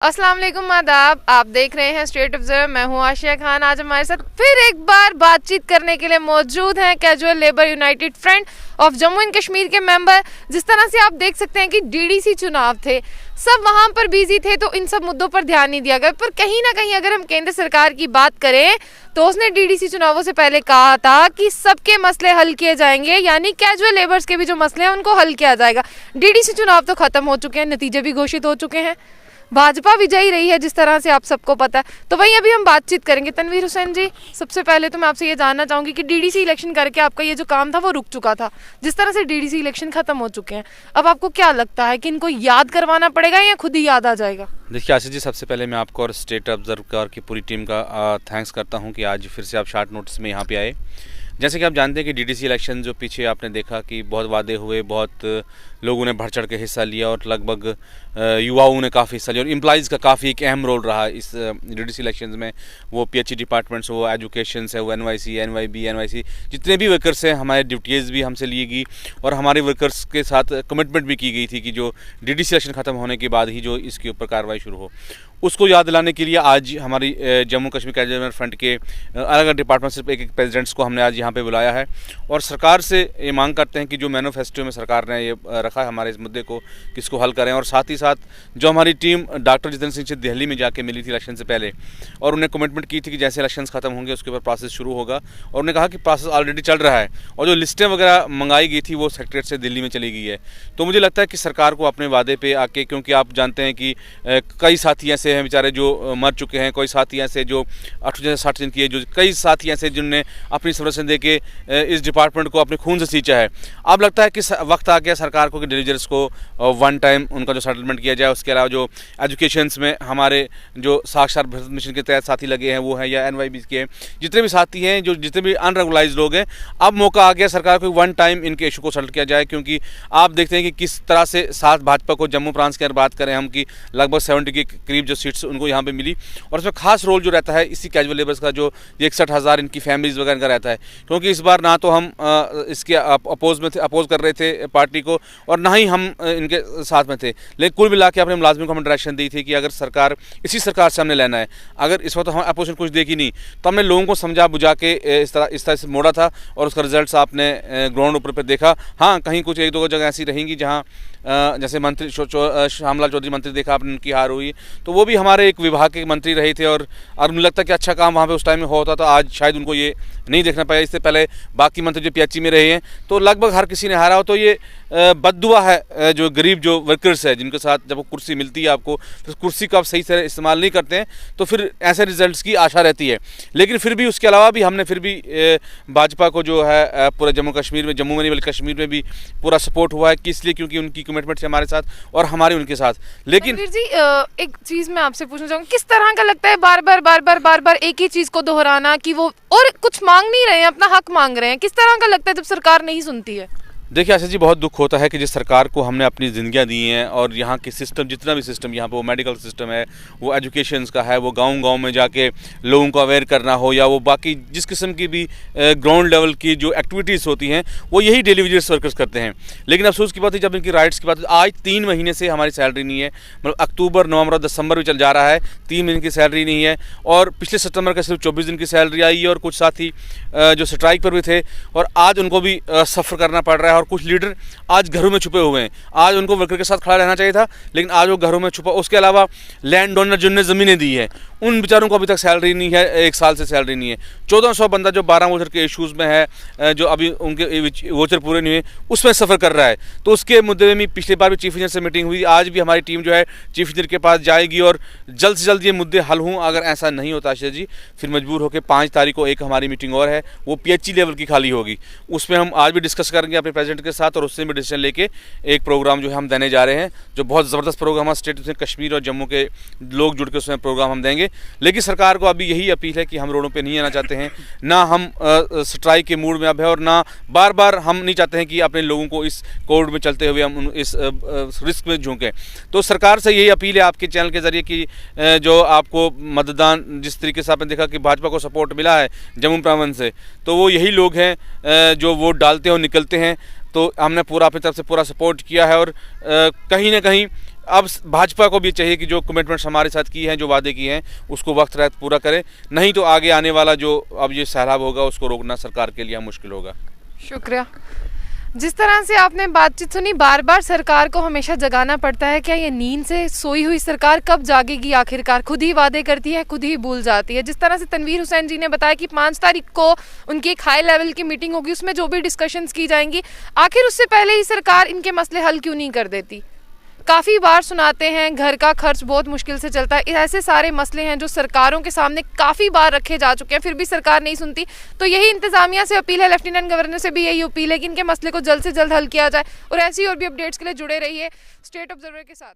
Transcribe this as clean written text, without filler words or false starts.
अस्सलाम वालेकुम, आदाब। आप देख रहे हैं स्टेट ऑब्जर्वर। मैं हूं आशिया खान। आज हमारे साथ फिर एक बार बातचीत करने के लिए मौजूद हैं casual labour United front of Jammu and Kashmir के मेंबर। जिस तरह से आप देख सकते हैं कि डीडीसी चुनाव थे, सब वहां पर बिजी थे, तो इन सब मुद्दों पर ध्यान नहीं दिया गया। पर कहीं ना कहीं अगर हम केंद्र सरकार की बात करें तो उसने डीडीसी चुनावों से पहले कहा था कि सबके मसले हल किए जाएंगे, यानी कैजुअल लेबर्स के भी जो मसले हैं उनको हल किया जाएगा। डीडीसी चुनाव तो खत्म हो चुके हैं, नतीजे भी घोषित हो चुके हैं, भाजपा विजयी रही है जिस तरह से आप सबको पता है। तो वही अभी हम बातचीत करेंगे। तनवीर हुसैन जी, सबसे पहले तो मैं आपसे ये जानना चाहूँगी कि डीडीसी इलेक्शन करके आपका ये जो काम था वो रुक चुका था, जिस तरह से डीडीसी इलेक्शन खत्म हो चुके हैं, अब आपको क्या लगता है कि इनको याद करवाना पड़ेगा या खुद ही याद आ जाएगा? देखिए आशीष जी, सबसे पहले मैं आपको और स्टेट ऑब्जर्वर की पूरी टीम का थैंक्स करता हूँ कि आज फिर से आप शॉर्ट नोटिस में यहाँ पे आए। जैसे कि आप जानते हैं कि डीडीसी इलेक्शन जो पीछे आपने देखा कि बहुत वादे हुए, बहुत लोगों ने बढ़ चढ़ के हिस्सा लिया और लगभग युवाओं ने काफ़ी हिस्सा लिया और एम्प्लॉइज़ का काफ़ी एक अहम रोल रहा इस डीडीसी इलेक्शंस में। वो पीएचई डिपार्टमेंट्स, वो एजुकेशन है, वो एनवाईसी, एनवाईबी, एनवाईसी, जितने भी वर्कर्स हैं, हमारे ड्यूटीज़ भी हमसे ली गई और हमारे वर्कर्स के साथ कमिटमेंट भी की गई थी कि जो डीडीसी इलेक्शन ख़त्म होने के बाद ही जो इसके ऊपर कार्रवाई शुरू हो, उसको याद दिलाने के लिए आज हमारी Jammu Kashmir casual labour front के अलग अलग डिपार्टमेंट से एक प्रेसिडेंट्स को हमने आज यहाँ पे बुलाया है और सरकार से ये मांग करते हैं कि जो मैनिफेस्टो में सरकार ने ये रखा है हमारे इस मुद्दे को किसको हल करें। और साथ ही साथ जो हमारी टीम डॉक्टर जितेंद्र सिंह से दिल्ली में जाके मिली थी इलेक्शन से पहले और उन्हें कमिटमेंट की थी कि जैसे इलेक्शन ख़त्म होंगे उसके ऊपर प्रोसेस शुरू होगा, और उन्होंने कहा कि प्रोसेस ऑलरेडी चल रहा है और जो लिस्टें वगैरह मंगाई गई थी वो सेक्रेटरीट से दिल्ली में चली गई है। तो मुझे लगता है कि सरकार को अपने वादे पर आके, क्योंकि आप जानते हैं कि कई साथी ऐसे हैं बेचारे जो मर चुके हैं, कोई साथी ऐसे जो 60 दिन की है, जो कई साथी ऐसे जिनने अपनी सर्विस दे के इस डिपार्टमेंट को अपने खून से सींचा है। अब लगता है कि वक्त आ गया सरकार को कि डिलीजर्स को वन टाइम उनका जो सेटलमेंट किया जाए। उसके अलावा जो एजुकेशंस में हमारे जो साक्षर भारत मिशन के तहत साथी लगे हैं वो हैं, या एनवाईबी के जितने भी साथी हैं, जो जितने भी अनरेगुलाइज लोग हैं, अब मौका आ गया सरकार को वन टाइम इनके इशू को सेटल किया जाए। क्योंकि आप देखते हैं कि किस तरह से साथ भाजपा को जम्मू प्रांत की अगर बात करें हम कि लगभग 70 के करीब जो सीट्स उनको यहाँ पे मिली, और उसमें खास रोल जो रहता है इसी कैजुअल लेबर्स का, जो 61,000 इनकी फैमिलीज़ वगैरह का रहता है। क्योंकि इस बार ना तो हम इसके अपोज कर रहे थे पार्टी को और ना ही हम इनके साथ में थे, लेकिन कुल मिला के अपने मुलाजिमों को हमने डायरेक्शन दी थी कि अगर सरकार इसी सरकार से हमने लेना है, अगर इस वक्त हम अपोजिशन कुछ देखी नहीं तो हमने लोगों को समझा बुझा के इस तरह से मोड़ा था और उसका रिजल्ट आपने ग्राउंड ऊपर पर देखा। हाँ, कहीं कुछ एक दो जगह ऐसी रहेंगी जहाँ जैसे मंत्री श्यामलाल चौधरी मंत्री देखा आपने, उनकी हार हुई, तो वो भी हमारे एक विभाग के मंत्री रहे थे और मुझे लगता है कि अच्छा काम वहाँ पे उस टाइम में होता था। आज शायद उनको ये नहीं देखना पाया। इससे पहले बाकी मंत्री जो पीएचई में रहे हैं, तो लगभग हर किसी ने हारा हो। तो ये बद्दुआ है जो गरीब जो वर्कर्स है, जिनके साथ जब कुर्सी मिलती है आपको, तो कुर्सी का आप सही से इस्तेमाल नहीं करते हैं, तो फिर ऐसे रिजल्ट्स की आशा रहती है। लेकिन फिर भी उसके अलावा भी हमने फिर भी भाजपा को जो है पूरे जम्मू कश्मीर में, जम्मू में नहीं बल्कि कश्मीर में भी पूरा सपोर्ट हुआ है कि इसलिए क्योंकि उनकी कमिटमेंट है हमारे साथ और हमारे उनके साथ। लेकिन जी एक चीज़ मैं आपसे पूछना चाहूँगी, किस तरह का लगता है बार बार एक ही चीज़ को दोहराना कि वो और कुछ मांग नहीं रहे हैं, अपना हक मांग रहे हैं, किस तरह का लगता है जब सरकार नहीं सुनती है? देखिए आशीष जी, बहुत दुख होता है कि जिस सरकार को हमने अपनी ज़िंदगियाँ दी हैं और यहाँ के सिस्टम, जितना भी सिस्टम यहाँ पे, वो मेडिकल सिस्टम है, वो एजुकेशंस का है, वो गांव-गांव में जाके लोगों को अवेयर करना हो, या वो बाकी जिस किस्म की भी ग्राउंड लेवल की जो एक्टिविटीज़ होती हैं, वो यही डेली वेजेस वर्कर्स करते हैं। लेकिन अफसोस की बात है, जब इनकी राइट्स की बात है, आज 3 महीने से हमारी सैलरी नहीं है। मतलब अक्टूबर, नवंबर और दिसंबर भी चल जा रहा है, 3 महीने की सैलरी नहीं है। और पिछले सितंबर का सिर्फ 24 दिन की सैलरी आई है और कुछ साथी जो स्ट्राइक पर भी थे और आज उनको भी सफ़र करना पड़ रहा है। और कुछ लीडर आज घरों में छुपे हुए हैं। आज उनको वर्कर के साथ खड़ा रहना चाहिए था, लेकिन आज वो घरों में छुपा। उसके अलावा लैंड ओनर जिनने ज़मीनें दी है, उन बेचारों को अभी तक सैलरी नहीं है, 1 साल से सैलरी नहीं है। 1400 बंदा जो 12 वोचर के इश्यूज़ में है, जो अभी उनके वोचर पूरे नहीं हुए, उसमें सफ़र कर रहा है। तो उसके मुद्दे में पिछली बार भी चीफ इंजीनियर से मीटिंग हुई, आज भी हमारी टीम जो है चीफ इंजीनियर के पास जाएगी और जल्द से जल्द ये मुद्दे हल हों। अगर ऐसा नहीं होता आशीष जी, फिर मजबूर होकर 5 तारीख को एक हमारी मीटिंग और है, वो पीएचई लेवल की खाली होगी। उसमें हम आज भी डिस्कस करेंगे अपने प्रेसिडेंट के साथ और उससे भी डिसीजन लेके एक प्रोग्राम जो है हम देने जा रहे हैं, जो बहुत ज़बरदस्त प्रोग्राम है। स्टेट में कश्मीर और जम्मू के लोग जुड़ के उसमें प्रोग्राम हम देंगे। लेकिन सरकार को अभी यही अपील है कि हम रोडों पे नहीं आना चाहते हैं, ना हम स्ट्राइक के मूड में अब है और ना बार बार हम नहीं चाहते हैं कि अपने लोगों को इस कोविड में चलते हुए हम इस रिस्क में झोंकें। तो सरकार से यही अपील है आपके चैनल के ज़रिए कि जो आपको मतदान जिस तरीके से आपने देखा कि भाजपा को सपोर्ट मिला है जम्मू प्रांत से, तो वो यही लोग हैं जो वोट डालते हैं और निकलते हैं। तो हमने पूरा अपनी तरफ से पूरा सपोर्ट किया है और कहीं ना कहीं अब भाजपा को भी चाहिए कि जो कमिटमेंट्स हमारे साथ की हैं, जो वादे किए हैं, उसको वक्त रहत पूरा करें, नहीं तो आगे आने वाला जो अब ये सैलाब होगा उसको रोकना सरकार के लिए मुश्किल होगा। शुक्रिया। जिस तरह से आपने बातचीत सुनी, बार बार सरकार को हमेशा जगाना पड़ता है। क्या ये नींद से सोई हुई सरकार कब जागेगी आखिरकार? खुद ही वादे करती है, खुद ही भूल जाती है। जिस तरह से तनवीर हुसैन जी ने बताया कि 5 तारीख को उनकी एक हाई लेवल की मीटिंग होगी, उसमें जो भी डिस्कशंस की जाएंगी, आखिर उससे पहले ही सरकार इनके मसले हल क्यों नहीं कर देती? काफ़ी बार सुनाते हैं घर का खर्च बहुत मुश्किल से चलता है। ऐसे सारे मसले हैं जो सरकारों के सामने काफ़ी बार रखे जा चुके हैं, फिर भी सरकार नहीं सुनती। तो यही इंतज़ामिया से अपील है, लेफ्टिनेंट गवर्नर से भी यही अपील है कि इनके मसले को जल्द से जल्द हल किया जाए। और ऐसी और भी अपडेट्स के लिए जुड़े रहिए स्टेट ऑब्जर्वर के साथ।